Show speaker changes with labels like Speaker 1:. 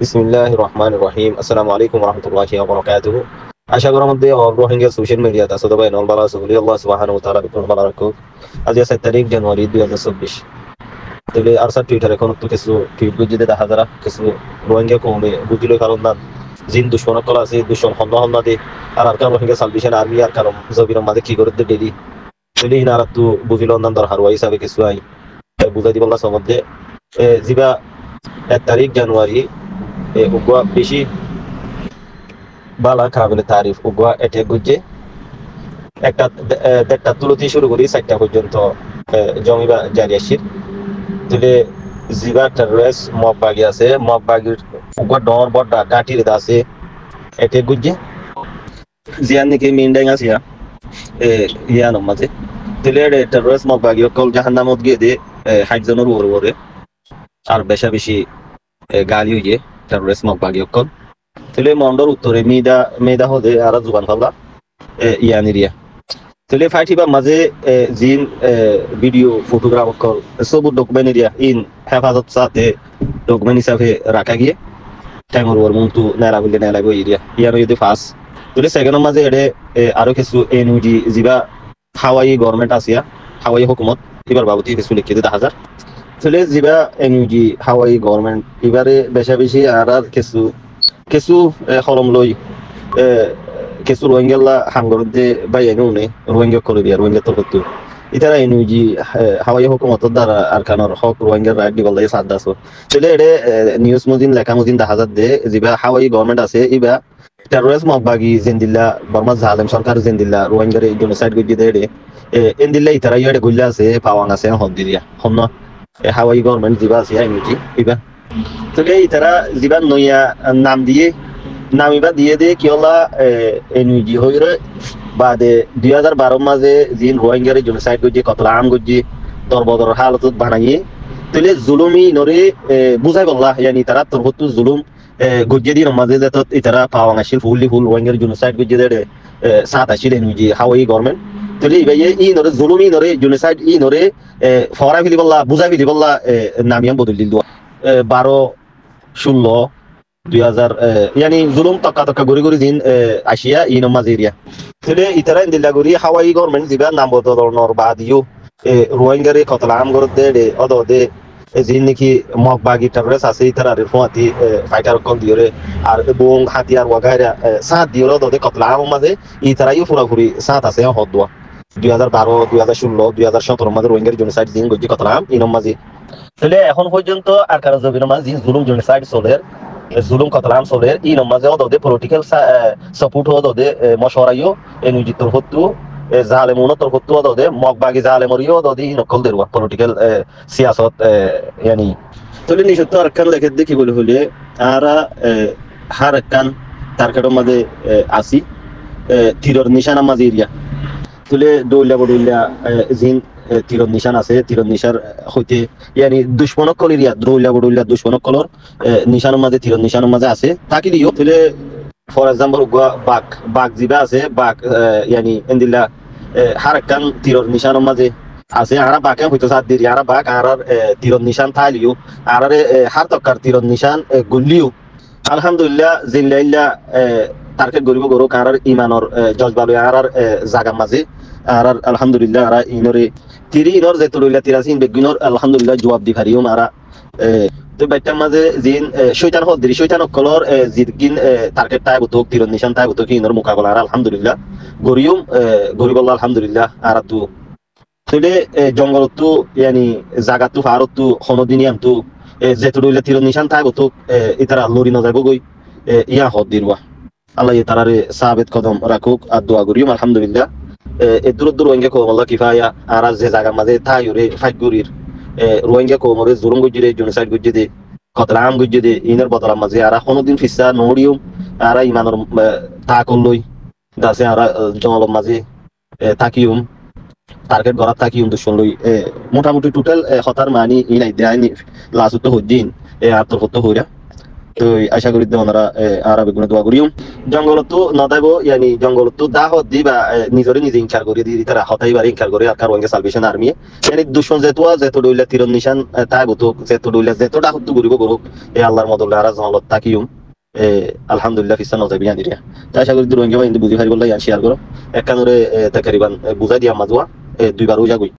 Speaker 1: বিসমিল্লাহির রহমানির রহিম। আসসালামু আলাইকুম ওয়া রাহমাতুল্লাহি ওয়া বারাকাতুহু। আশা করার মধ্যে রোহিঙ্গা সোশ্যাল মিডিয়াতে আছে তবে নল বালা সুবলি আল্লাহ সুবহানাহু ওয়া তাআলা বিকুল বালা রাখুক। আজ 7 তারিখ জানুয়ারি 2024। তবে আর স্যার টুইটারে কোন তো কিছু টুইট বুঝিতে দেখা যারা কিছু রোহিঙ্গা কমে বুঝিলে কারণ না জিন দুশ্মন কলা আছে দুশ্মন হন্না দে আর কারণ রোহিঙ্গা সালভেশন আর্মি আর কারণ জবির মাঝে কি করে ডেলি তবে ইনারা তো বুঝিল না দর হারওয়া হিসাবে কিছু আই বুঝাই দিব আল্লাহ সমধ্যে জিবা 1 তারিখ জানুয়ারি উগুয়া বেশি বালা কাবিলে তারিফ উগুয়া এটে গুজে একটা দেড়টা তুলতি শুরু করি 4টা পর্যন্ত জমিবা জারি আসির তুলে জিবা টেররিস মব বাগি আছে মব বাগির উগুয়া ডর বড় গাটি রে আছে এটে গুজে জিয়ান নাকি মিন্ডাং আসিয়া ইয়ানো মাঝে তুলে টেররিস মব বাগি কল জাহান্নামত গিয়ে দে হাইজনের ওরে আর বেশি গালি হইয়ে টেররিস মব বাগি কল তুলে মন্ডর উত্তরে মেদা হদে আর জুবান ফাল্লা ইয়ানিরিয়া তুলে ফাইটিবা মাঝে জিন ভিডিও ফটোগ্রাফ কল সব ডকুমেন্ট এরিয়া ইন হেফাজত সাথে ডকুমেন্ট হিসাবে রাখা গিয়ে ট্যাঙ্গর ওর মুন্তু নেলা বললে নেলা বই এরিয়া ইয়ার যদি ফার্স্ট তুলে সেকেন্ডের মাঝে এডে আরো কিছু এনইউজি জিবা হাওয়াই গভর্নমেন্ট আসিয়া হাওয়াই হুকুমত এবার বাবুতি কিছু লিখিত 10,000 তুলে জিবা এনইউজি হাওয়াই গভর্নমেন্ট এবারে বেশি আর কিছু হলম লই কিছু রোহিঙ্গা হাঙ্গরতে বাইয়ানো নে রোহিঙ্গা করে দিয়া রোহিঙ্গা তো করতে ইতারা এনুজি হাওয়াই হুকুমত দ্বারা আর কানর হক রোহিঙ্গা রাইট দি বলাই সাদ দাসো চলে এডে নিউজ মুজিন লেখা মুজিন 10,000 দে জিবা হাওয়াই গভর্নমেন্ট আছে ইবা টেররিস্ট মববাগি জিন্দিল্লা বর্মা জালেম সরকার জিন্দিল্লা রোহিঙ্গারে জেনোসাইড গজি দে এডে এন্দিল্লা ইতারা ইয়াডে গুল্লা আছে পাওয়াং আছে হন্দিরিয়া হন্ন হাওয়াই গভর্নমেন্ট জিবা আছে এনুজি ইবা তোকে ইতারা জিবা নইয়া নাম দিয়ে নামিবা দিয়ে দে কি হলা এনইজি হইরে বাদে 2012 মাঝে জিন রোহিঙ্গারে জেনোসাইড গজি কতলা আম গজি দরবদর হালত বানাইয়ে তুলে জুলুমি নরে বুঝাই বললা ইয়ানি তারা তোরহতু জুলুম গজি দিন মাঝে যেত ইতারা পাওয়াং আসিল ফুল রোহিঙ্গারে জেনোসাইড গজি দে সাত আসিল এনইজি হাওয়াই গভর্নমেন্ট তুলে ইবাইয়ে ই নরে জুলুমি নরে জেনোসাইড ই নরে ফরা ফিলি বললা বুঝাই ফিলি বললা নামিয়াম বদল দিল 12-16-2000 yani zulum taka guri din Asia ino maziria tele itara indilla guri Hawaii government diga nambo dodor nor badiyo Rohingya kotlam gorode de odode জিনকি মক বাগি টাররেস আছে ইতারা রিফাতি ফাইটার কল দিওরে আর বং হাতিয়ার ওয়াগারা সাত দিওর দদে কতলাম মাঝে ইতারাইও পুরাপুরি সাত আছে হদওয়া 2012 2016 2017 মাঝে রোহিঙ্গার জেনোসাইড জিন গজি কতলাম ইনম মাঝে তাহলে এখন পর্যন্ত আর কারো জবির মাঝে জিন জুলুম জেনোসাইড চলে জুলুম কতলাম চলে ই নমাজে দদে পলিটিক্যাল সাপোর্ট দদে মশওয়ারাইও এনুজি তোরহতু জালেমুন তোরহতু দদে মকবাগি জালেমরিও দদি নকল দেরওয়া পলিটিক্যাল সিয়াসত yani তলে নিশত আরকান লেখে দেখি বলে হলে আরা হার কান তারকার মাঝে আসি তীরর নিশানা মাঝে এরিয়া তুলে দৌলা বদৌলা জিন তীরর নিশান আছে তীরর নিশার হইতে ইয়ানি দুশ্মনক কলিরিয়া দ্রৌলা বদৌলা দুশ্মনক কলর নিশানের মাঝে তীরর নিশানের মাঝে আছে তাকি দিও তুলে ফর এক্সাম্পল বাঘ জিবা আছে বাঘ ইয়ানি এন্দিল্লা হারাকান তীরর নিশানের মাঝে আছে আরা বাঘে হইতো সাত দিরি আরা বাঘ আর তীরর নিশান থাইলিও আর হার তক্কার তীরর নিশান গুল্লিও আলহামদুলিল্লাহ জিল্লাইল্লা টার্গেট গরিব গরু কারার ইমানর জজবালু আর জাগা মাঝে আর আলহামদুলিল্লাহ আর ইনরে তিরি ইনর যে তুলিলা তিরাসিন বেগুনর আলহামদুলিল্লাহ জবাব দি পারিও আর তো বাইটার মাঝে জিন শয়তান হল দিরি শয়তান কলর জিদগিন টার্গেট টাইব তো তিরন নিশান টাইব তো কি ইনর মোকাবেলা আর আলহামদুলিল্লাহ গরিয়ম গরিবল্লাহ আলহামদুলিল্লাহ আর তু তুলে জঙ্গল তো ইয়ানি জাগা তো ফারত তো হনদিনিয়াম তো যে তুলিলা তিরন নিশান টাইব তো ইতারা লরি না যাইব গই ইয়া হদ দিরওয়া আল্লাহ তারারে সাবিত কদম রাখুক আর দোয়া করিম আলহামদুলিল্লাহ দূর রোহিঙ্গা কোমল্লা কিফায়া আর যে জায়গা মাঝে তাইরে ফাইট গরির রোহিঙ্গা কোমরে জুলুম গজিরে জেনোসাইড গজিদে কতলাম গজিদে ইনার বদলাম মাঝে আর কোনদিন ফিসা নড়িউম আর ইমানর তাকল লই দাসে আর জঙ্গল মাঝে তাকিউম টার্গেট গড়া তাকিউম দুশন লই মোটামুটি টোটাল হতার মানি ইনাই দেয়নি লাস্ট তো হদ্দিন আর তোর হতো হইরা তো আশা করি ওনারা আরবে গুণ দোয়া করিও জঙ্গলত নদাইব ইয়ানি জঙ্গলত দাহ দিবা নিজরে নিজে ইনকার করে দি তারা হতাই বারে ইনকার করে আর কারওয়াঙ্গে সালভেশন আর্মি ইয়ানি দুশমন যেতুয়া যেত ডইলা তীরন নিশান তাই বতো যেত ডইলা যেত ডাহত গরিব গরুক আল্লাহর মদল্লা আর জামালত তাকিউম আলহামদুলিল্লাহ ফিসান নজাবি আনিরিয়া তাই আশা করি রোহিঙ্গা বাহিনী বুঝি হারি বললাই শেয়ার করো একখানরে তাকারিবান বুঝাই দিয়া মাজুয়া দুইবার উজা গই